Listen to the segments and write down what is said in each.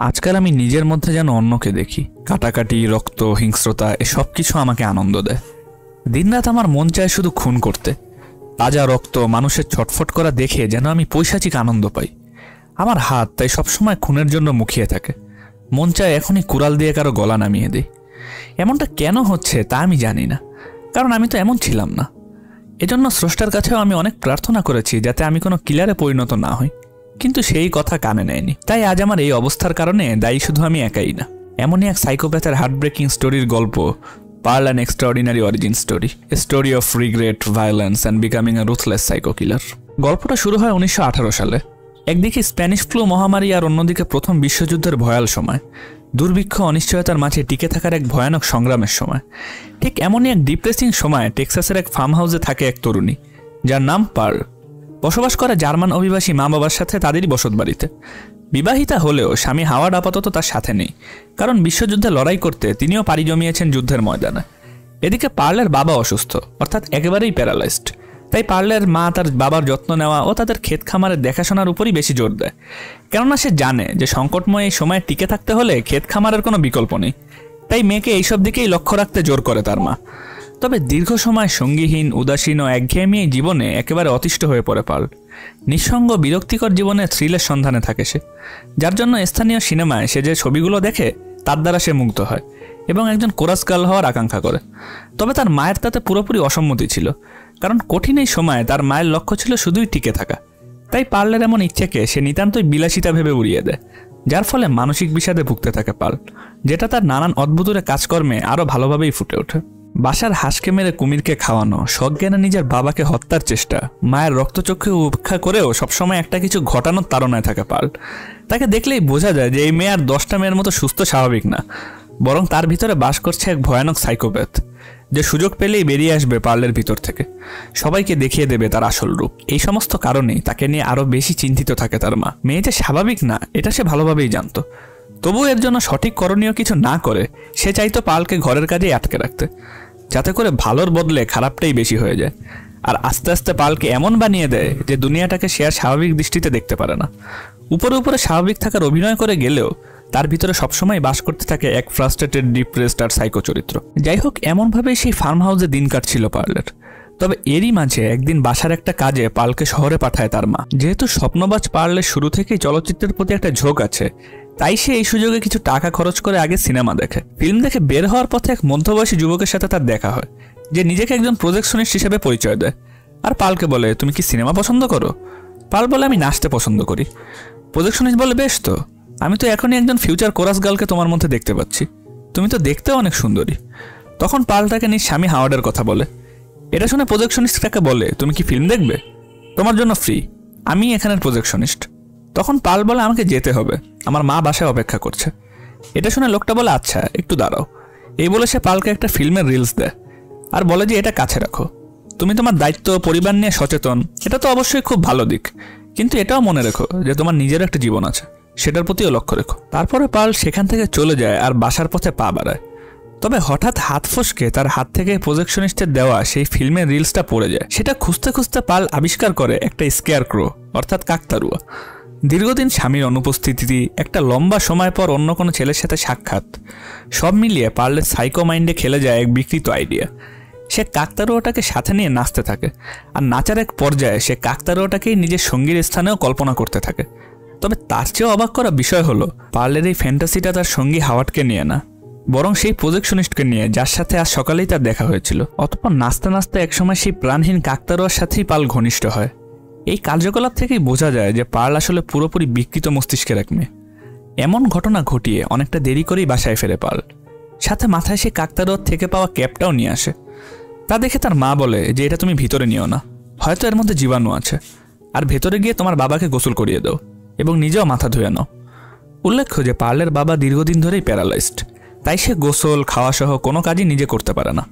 আজকাল আমি নিজের মধ্যে যেন অন্যকে দেখি। কাটাকাটি, রক্ত, হিংস্রতা এসব কিছু আমাকে আনন্দ দেয়। দিনরাত আমার মন চায় শুধু খুন করতে। তাজা রক্ত, মানুষের ছটফট করা দেখে যেন আমি পৈশাচিক আনন্দ পাই। আমার হাত তাই সবসময় খুনের জন্য মুখিয়ে থাকে। মন চায় এখনই কুড়াল দিয়ে কারো গলা নামিয়ে দিই। এমনটা কেন হচ্ছে তা আমি জানি না, কারণ আমি তো এমন ছিলাম না। এজন্য স্রষ্টার কাছেও আমি অনেক প্রার্থনা করেছি যাতে আমি কোনো কিলারে পরিণত না হই, কিন্তু সেই কথা কানে নেয়নি। তাই আজ আমার এই অবস্থার কারণে দায়ী শুধু আমি একাই না। এমনই এক সাইকোপ্যাথের হার্টব্রেকিং স্টোরির গল্প, Pearl an extraordinary origin story, a story of regret, violence and becoming a ruthless psycho killer. গল্পটা শুরু হয় 1918 সালে। একদিকে স্প্যানিশ ফ্লু মহামারী আর অন্যদিকে প্রথম বিশ্বযুদ্ধের ভয়াল সময়। দুর্ভিক্ষ, অনিশ্চয়তার মাঝে টিকে থাকার এক ভয়ানক সংগ্রামের সময়। ঠিক এমনই এক ডিপ্রেসিং সময় টেক্সাসের এক ফার্ম হাউসে থাকে এক তরুণী, যার নাম পার্ল। বসবাস করে জার্মান অভিবাসী মা বাবার সাথে তাদেরই বসত বাড়িতে। বিবাহিতা হলেও স্বামী হাওয়ার্ড আপাতত তার সাথে নেই, কারণ বিশ্বযুদ্ধে লড়াই করতে তিনিও পাড়ি জমিয়েছেন যুদ্ধের ময়দানে। এদিকে পার্লের বাবা অসুস্থ, অর্থাৎ একেবারেই প্যারালাইজড। তাই পার্লের মা তার বাবার যত্ন নেওয়া ও তাদের ক্ষেত খামারের দেখাশোনার উপরই বেশি জোর দেয়, কেননা সে জানে যে সংকটময় এই সময়ে টিকে থাকতে হলে ক্ষেত খামারের কোনো বিকল্প নেই। তাই মেয়েকে এইসব দিকেই লক্ষ্য রাখতে জোর করে তার মা। তবে দীর্ঘ সময় সঙ্গীহীন, উদাসীন ও একঘেয়েমি এই জীবনে একেবারে অতিষ্ঠ হয়ে পড়ে পার্ল। নিঃসঙ্গ, বিরক্তিকর জীবনে থ্রিলের সন্ধানে থাকে সে, যার জন্য স্থানীয় সিনেমায় সে যে ছবিগুলো দেখে তার দ্বারা সে মুগ্ধ হয় এবং একজন কোরাস গার্ল হওয়ার আকাঙ্ক্ষা করে। তবে তার মায়ের তাতে পুরোপুরি অসম্মতি ছিল, কারণ কঠিন এই সময়ে তার মায়ের লক্ষ্য ছিল শুধুই টিকে থাকা। তাই পার্লের এমন ইচ্ছেকে সে নিতান্তই বিলাসিতা ভেবে উড়িয়ে দেয়, যার ফলে মানসিক বিষাদে ভুগতে থাকে পার্ল, যেটা তার নানান অদ্ভুতরে কাজকর্মে আরও ভালোভাবেই ফুটে ওঠে। বাসার হাঁসকে মেরে কুমিরকে খাওয়ানো, সজ্ঞানে নিজের বাবাকে হত্যার চেষ্টা, মায়ের রক্তচক্ষু উপেক্ষা করেও সবসময় একটা কিছু ঘটানোর তাড়নায় থাকে পার্ল। তাকে দেখলেই বোঝা যায় যে এই মেয়ে আর 10টা মেয়ের মতো সুস্থ স্বাভাবিক না, বরং তার ভিতরে বাস করছে এক ভয়ানক সাইকোপ্যাথ, যে সুযোগ পেলেই বেরিয়ে আসবে পার্লের ভিতর থেকে, সবাইকে দেখিয়ে দেবে তার আসল রূপ। এই সমস্ত কারণেই তাকে নিয়ে আরও বেশি চিন্তিত থাকে তার মা। মেয়ে যে স্বাভাবিক না এটা সে ভালোভাবেই জানত, তবুও এর জন্য সঠিক করণীয় কিছু না করে সে চাইতো পার্লকে ঘরের কাজেই আটকে রাখতে, যাতে করে ভালোর বদলে খারাপটাই বেশি হয়ে যায়। আর আস্তে আস্তে পার্লকে এমন বানিয়ে দেয় যে দুনিয়াটাকে সে আর স্বাভাবিক দৃষ্টিতে দেখতে পারে না। উপরে উপরে স্বাভাবিক থাকার অভিনয় করে গেলেও তার ভিতরে সবসময় বাস করতে থাকে এক ফ্রাস্ট্রেটেড, ডিপ্রেসড আর সাইকো চরিত্র। যাই হোক, এমনভাবেই সেই ফার্ম হাউসে দিন কাটছিল পার্লের। তবে এরই মাঝে একদিন বাসার একটা কাজে পার্লকে শহরে পাঠায় তার মা। যেহেতু স্বপ্নবাজ পার্লের শুরু থেকেই চলচ্চিত্রের প্রতি একটা ঝোঁক আছে, তাই সে এই সুযোগে কিছু টাকা খরচ করে আগে সিনেমা দেখে। ফিল্ম দেখে বের হওয়ার পথে এক মধ্যবয়সী যুবকের সাথে তার দেখা হয়, যে নিজেকে একজন প্রজেকশনিস্ট হিসেবে পরিচয় দেয়। আর পার্লকে বলে, তুমি কি সিনেমা পছন্দ করো? পার্ল বলে, আমি নাচতে পছন্দ করি। প্রজেকশনিস্ট বলে, বেশ তো, আমি তো এখনই একজন ফিউচার কোরাস গার্লকে তোমার মধ্যে দেখতে পাচ্ছি, তুমি তো দেখতেও অনেক সুন্দরী। তখন পার্ল তাকে নিজ স্বামী হাওয়ার্ডের কথা বলে। এটা শুনে প্রজেকশনিস্ট তাকে বলে, তুমি কি ফিল্ম দেখবে? তোমার জন্য ফ্রি, আমি এখানের প্রজেকশনিস্ট। তখন পার্ল বলে, আমাকে যেতে হবে, আমার মা বাসায় অপেক্ষা করছে। এটা শুনে লোকটা বলে, আচ্ছা একটু দাঁড়াও। এই বলে সে পার্লকে একটা ফিল্মের রিলস দেয় আর বলে যে এটা কাছে রাখো, তুমি তোমার দায়িত্ব, পরিবার নিয়ে সচেতন, এটা তো অবশ্যই খুব ভালো দিক, কিন্তু এটাও মনে রেখো যে তোমার নিজের একটা জীবন আছে, সেটার প্রতিও লক্ষ্য রেখো। তারপরে পার্ল সেখান থেকে চলে যায় আর বাসার পথে পা বাড়ায়। তবে হঠাৎ হাত ফসকে তার হাত থেকে প্রজেকশনিস্টের দেওয়া সেই ফিল্মের রিলসটা পড়ে যায়। সেটা খুঁজতে খুঁজতে পার্ল আবিষ্কার করে একটা স্কেয়ার ক্রো, অর্থাৎ কাকতারুয়া। দীর্ঘদিন স্বামীর অনুপস্থিতি, একটা লম্বা সময় পর অন্য কোনো ছেলের সাথে সাক্ষাৎ, সব মিলিয়ে পার্লের সাইকো মাইন্ডে খেলে যায় এক বিকৃত আইডিয়া। সে কাকতারুয়াটাকে সাথে নিয়ে নাচতে থাকে, আর নাচার এক পর্যায়ে সে কাকতারুয়াটাকেই নিজের সঙ্গীর স্থানেও কল্পনা করতে থাকে। তবে তার চেয়েও অবাক করা বিষয় হলো, পার্লের এই ফ্যান্টাসিটা তার সঙ্গী হাওয়ার্ডকে নিয়ে না, বরং সেই প্রজেকশনিস্টকে নিয়ে, যার সাথে আজ সকালেই তার দেখা হয়েছিল। অতঃপর নাচতে নাচতে একসময় সেই প্রাণহীন কাকতারুয়ার সাথেই পার্ল ঘনিষ্ঠ হয়। এই কার্যকলাপ থেকেই বোঝা যায় যে পার্ল আসলে পুরোপুরি বিকৃত মস্তিষ্কের এক মেয়ে। এমন ঘটনা ঘটিয়ে অনেকটা দেরি করেই বাসায় ফেরে পার্ল, সাথে মাথায় সে কাকতারুয়ার থেকে পাওয়া ক্যাপটাও নিয়ে আসে। তা দেখে তার মা বলে যে এটা তুমি ভিতরে নিও না, হয়তো এর মধ্যে জীবাণু আছে, আর ভেতরে গিয়ে তোমার বাবাকে গোসল করিয়ে দাও এবং নিজেও মাথা ধুয়ে নাও। উল্লেখ্য যে পার্লের বাবা দীর্ঘদিন ধরেই প্যারালাইজড, তাই সে গোসল, খাওয়া সহ কোনো কাজই নিজে করতে পারে না।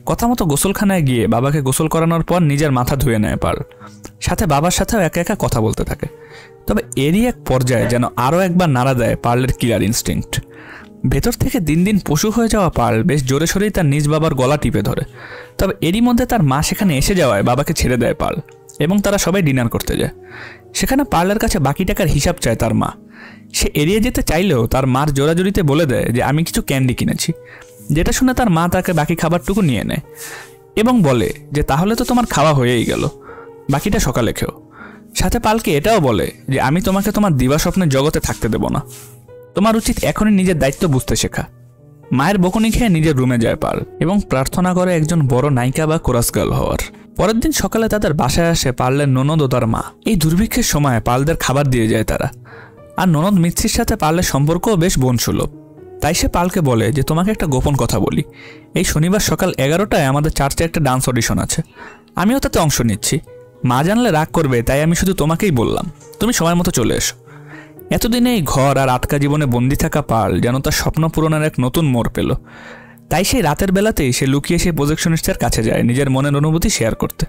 কথা মতো গোসলখানায় গিয়ে বাবাকে গোসল করানোর পর নিজের মাথা ধুয়ে নেয় পার্ল, সাথে বাবার সাথেও একা একা কথা বলতে থাকে। তবে এরই এক পর্যায়ে যেন আরও একবার নাড়া দেয় পার্লের কিলার ইনস্টিংক্ট। ভেতর থেকে দিন দিন পশু হয়ে যাওয়া পার্ল বেশ জোরে সোরেই তার নিজ বাবার গলা টিপে ধরে। তবে এরই মধ্যে তার মা সেখানে এসে যাওয়ায় বাবাকে ছেড়ে দেয় পার্ল, এবং তারা সবাই ডিনার করতে যায়। সেখানে পার্লের কাছে বাকি টাকার হিসাব চায় তার মা। সে এড়িয়ে যেতে চাইলেও তার মার জোরাজুরিতে বলে দেয় যে আমি কিছু ক্যান্ডি কিনেছি, যেটা শুনে তার মা তাকে বাকি খাবারটুকু নিয়ে নেয় এবং বলে যে তাহলে তো তোমার খাওয়া হয়েই গেল, বাকিটা সকালে খেও। সাথে পালকে এটাও বলে যে আমি তোমাকে তোমার দিবা স্বপ্নের জগতে থাকতে দেব না, তোমার উচিত এখনই নিজের দায়িত্ব বুঝতে শেখা। মায়ের বকুনি খেয়ে নিজের রুমে যায় পাল এবং প্রার্থনা করে একজন বড় নায়িকা বা কোরাস গার্ল হওয়ার। পরের দিন সকালে তাদের বাসায় আসে পার্লের ননদ ও তার মা। এই দুর্ভিক্ষের সময় পালদের খাবার দিয়ে যায় তারা। আর ননদ মিত্রির সাথে পার্লের সম্পর্কও বেশ বোনসুলভ। তাই সে পালকে বলে যে তোমাকে একটা গোপন কথা বলি, এই শনিবার সকাল 11টায় আমাদের চার্চে একটা ডান্স অডিশন আছে, আমিও তাতে অংশ নিচ্ছি। মা জানলে রাগ করবে, তাই আমি শুধু তোমাকেই বললাম, তুমি সময় মতো চলে এসো। এতদিনে এই ঘর আর আটকা জীবনে বন্দি থাকা পাল যেন তার স্বপ্ন পূরণের এক নতুন মোড় পেল। তাই সেই রাতের বেলাতেই সে লুকিয়ে সেই প্রজেকশনিস্টের কাছে যায় নিজের মনের অনুভূতি শেয়ার করতে,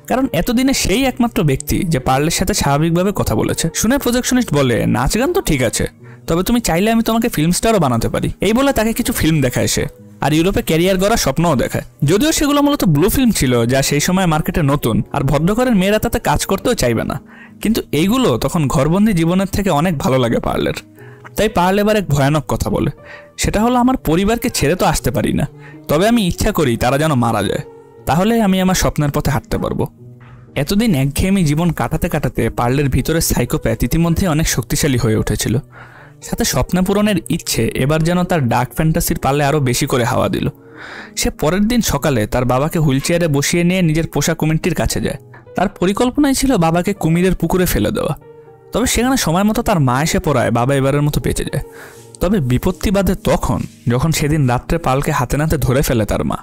কারণ এতদিনে সেই একমাত্র ব্যক্তি যে পার্লের সাথে স্বাভাবিকভাবে কথা বলেছে। শুনে প্রজেকশনিস্ট বলে, নাচ গান তো ঠিক আছে, তবে তুমি চাইলে আমি তোমাকে ফিল্ম স্টারও বানাতে পারি। এই বলে তাকে কিছু ফিল্ম দেখায় সে, আর ইউরোপে ক্যারিয়ার গড়ার স্বপ্নও দেখায়। যদিও সেগুলো মূলত ব্লু ফিল্ম ছিল, যা সেই সময় মার্কেটে নতুন, আর ভদ্রঘরের মেয়েরা তাতে কাজ করতেও চাইবে না, কিন্তু এইগুলো তখন ঘরবন্দি জীবনের থেকে অনেক ভালো লাগে পার্লের। তাই পার্ল এবার এক ভয়ানক কথা বলে, সেটা হলো আমার পরিবারকে ছেড়ে তো আসতে পারি না, তবে আমি ইচ্ছা করি তারা যেন মারা যায়, তাহলে আমি আমার স্বপ্নের পথে হাঁটতে পারবো। এতদিন একঘেয়েমি জীবন কাটাতে কাটাতে পার্লের ভিতরে সাইকোপ্যাথ ইতিমধ্যে অনেক শক্তিশালী হয়ে উঠেছিল। সাথে স্বপ্ন পূরণের ইচ্ছে এবার যেন তার ডার্ক ফ্যান্টাসির পাল্লে আরও বেশি করে হাওয়া দিল। সে পরের দিন সকালে তার বাবাকে হুইল চেয়ারে বসিয়ে নিয়ে নিজের পোষা কুমিরটির কাছে যায়। তার পরিকল্পনাই ছিল বাবাকে কুমিরের পুকুরে ফেলে দেওয়া, তবে সেখানে সময় মতো তার মা এসে পড়ায় বাবা এবারের মতো বেঁচে যায়। তবে বিপত্তি বাধে তখন, যখন সেদিন রাত্রে পালকে হাতে নাতে ধরে ফেলে তার মা।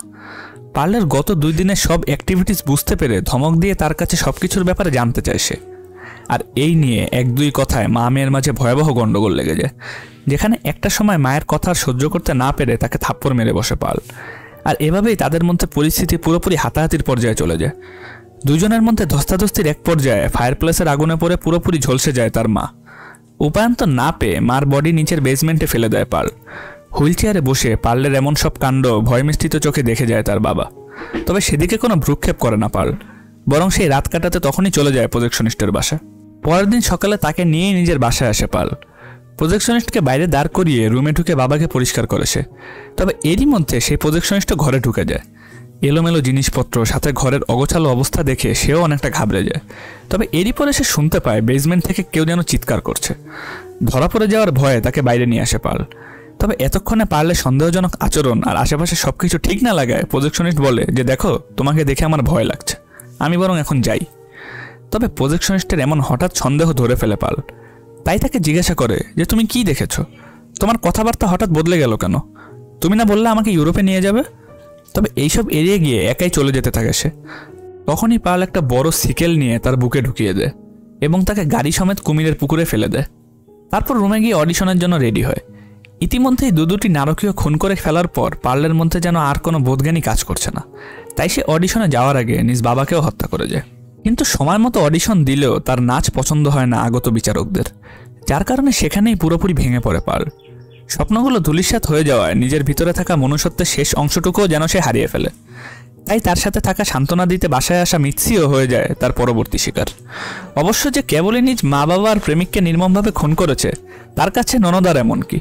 পার্লের গত 2 দিনের সব অ্যাক্টিভিটিস বুঝতে পেরে ধমক দিয়ে তার কাছে সবকিছুর ব্যাপারে জানতে চায় সে। আর এই নিয়ে 1-2 কথায় মা মেয়ের মাঝে ভয়াবহ গণ্ডগোল লেগে যায়, যেখানে একটা সময় মায়ের কথা সহ্য করতে না পেরে তাকে থাপ্পড় মেরে বসে পাল। আর এভাবেই তাদের মধ্যে পরিস্থিতি পুরোপুরি হাতাহাতির পর্যায়ে চলে যায়। দুজনের মধ্যে ধস্তাধস্তির এক পর্যায়ে ফায়ারপ্লেসের আগুনে পড়ে পুরোপুরি ঝলসে যায় তার মা। উপায়ন্ত না পেয়ে মার বডি নিচের বেসমেন্টে ফেলে দেয় পাল। হুইল চেয়ারে বসে পার্লের এমন সব কাণ্ড ভয়মিশ্রিত চোখে দেখে যায় তার বাবা, তবে সেদিকে কোনো ভ্রুক্ষেপ করে না পাল, বরং সেই রাত কাটাতে তখনই চলে যায় প্রজেকশনিস্টের বাসা। পরের দিন সকালে তাকে নিয়েই নিজের বাসায় আসে পাল। প্রজেকশনিস্টকে বাইরে দাঁড় করিয়ে রুমে ঢুকে বাবাকে পরিষ্কার করে সে। তবে এরই মধ্যে সেই প্রজেকশনিস্ট ঘরে ঢুকে যায়। এলোমেলো জিনিসপত্র সাথে ঘরের অগোছালো অবস্থা দেখে সেও অনেকটা ঘাবড়ে যায়। তবে এরই পরে সে শুনতে পায় বেসমেন্ট থেকে কেউ যেন চিৎকার করছে। ধরা পড়ে যাওয়ার ভয়ে তাকে বাইরে নিয়ে আসে পাল। তবে এতক্ষণে পার্লের সন্দেহজনক আচরণ আর আশেপাশে সবকিছু ঠিক না লাগায় প্রজেকশনিস্ট বলে যে দেখো, তোমাকে দেখে আমার ভয় লাগছে, আমি বরং এখন যাই। তবে প্রজেকশনিস্টের এমন হঠাৎ সন্দেহ ধরে ফেলে পাল, তাই তাকে জিজ্ঞাসা করে যে তুমি কি দেখেছো, তোমার কথাবার্তা হঠাৎ বদলে গেল কেন, তুমি না বললে আমাকে ইউরোপে নিয়ে যাবে। তবে এইসব এড়িয়ে গিয়ে একাই চলে যেতে থাকে সে। তখনই পাল একটা বড় সিকেল নিয়ে তার বুকে ঢুকিয়ে দেয় এবং তাকে গাড়ি সমেত কুমিরের পুকুরে ফেলে দেয়। তারপর রুমে গিয়ে অডিশনের জন্য রেডি হয়। ইতিমধ্যেই দুটি নারকীয় খুন করে ফেলার পর পার্লের মধ্যে যেন আর কোনো বোধজ্ঞানই কাজ করছে না, তাই সে অডিশনে যাওয়ার আগে নিজ বাবাকেও হত্যা করে যায়। কিন্তু সময় মতো অডিশন দিলেও তার নাচ পছন্দ হয় না আগত বিচারকদের, যার কারণে সেখানেই পুরোপুরি ভেঙে পড়ে পাল। স্বপ্নগুলো ধূলিসাৎ হয়ে যাওয়ায় নিজের ভিতরে থাকা মনুষ্যত্বের শেষ অংশটুকুও যেন সে হারিয়ে ফেলে। তাই তার সাথে থাকা সান্ত্বনা দিতে বাসায় আসা মিৎসিও হয়ে যায় তার পরবর্তী শিকার। অবশ্য যে কেবলই নিজ মা বাবা আর প্রেমিককে নির্মমভাবে খুন করেছে, তার কাছে ননদার এমন কি।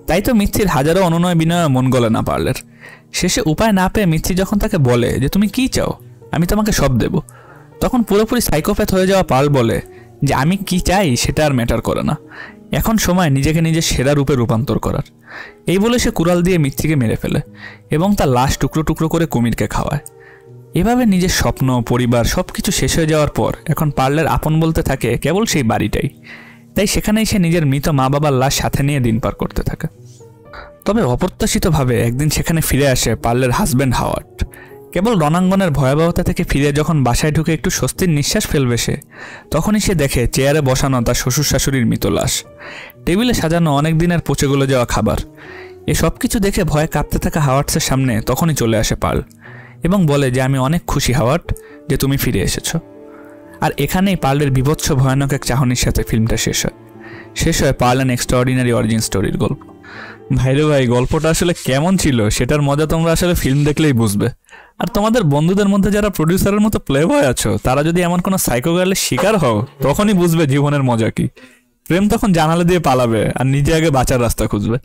তাই তো মিথির হাজারো অনুনয় বিনয় মন গলে না পার্লের। শেষে উপায় না পেয়ে মিথি যখন তাকে বলে যে তুমি কি চাও, আমি তোমাকে সব দেব, তখন পুরোপুরি সাইকোপ্যাথ হয়ে যাওয়া পার্ল বলে যে আমি কি চাই সেটা আর ম্যাটার করে না, এখন সময় নিজেকে নিজের সেরা রূপে রূপান্তর করার। এই বলে সে কুড়াল দিয়ে মিথিকে মেরে ফেলে এবং তার লাশ টুকরো টুকরো করে কুমিরকে খাওয়ায়। এভাবে নিজের স্বপ্ন, পরিবার সবকিছু শেষ হয়ে যাওয়ার পর এখন পার্লের আপন বলতে থাকে কেবল সেই বাড়িটাই। তাই সেখানেই সে নিজের মৃত মা বাবার লাশ সাথে নিয়ে দিন পার করতে থাকে। তবে অপ্রত্যাশিতভাবে একদিন সেখানে ফিরে আসে পার্লের হাজব্যান্ড হাওয়ার্ড। কেবল রণাঙ্গনের ভয়াবহতা থেকে ফিরে যখন বাসায় ঢুকে একটু স্বস্তির নিঃশ্বাস ফেলবে সে, তখনই সে দেখে চেয়ারে বসানো তার শ্বশুর শাশুড়ির মৃত লাশ, টেবিলে সাজানো অনেক দিনের পচে গলে যাওয়া খাবার। এ সব কিছু দেখে ভয়ে কাঁপতে থাকা হাওয়ার্ডসের সামনে তখনই চলে আসে পার্ল এবং বলে যে আমি অনেক খুশি হাওয়ার্ড যে তুমি ফিরে এসেছো। আর এখানেই পার্লের বিভৎস ভয়ানক এক চাহনির সাথে ফিল্মটা শেষ হয় পার্ল অ্যান এক্সট্রাঅর্ডিনারি অরিজিন স্টোরির গল্প। ভাইরে ভাই, গল্পটা আসলে কেমন ছিল সেটার মজা তোমরা আসলে ফিল্ম দেখলেই বুঝবে। আর তোমাদের বন্ধুদের মধ্যে যারা প্রডিউসারের মতো প্লে বয় আছো, তারা যদি এমন কোনো সাইকো গার্লের শিকার হও, তখনই বুঝবে জীবনের মজা কি। প্রেম তখন জানালা দিয়ে পালাবে আর নিজে আগে বাঁচার রাস্তা খুঁজবে।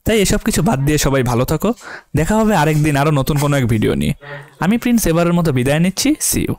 তাই এসব কিছু বাদ দিয়ে সবাই ভালো থাকো। দেখা হবে আরেকদিন আরো নতুন কোনো এক ভিডিও নিয়ে। আমি প্রিন্স এবারের মতো বিদায় নিচ্ছি। See you.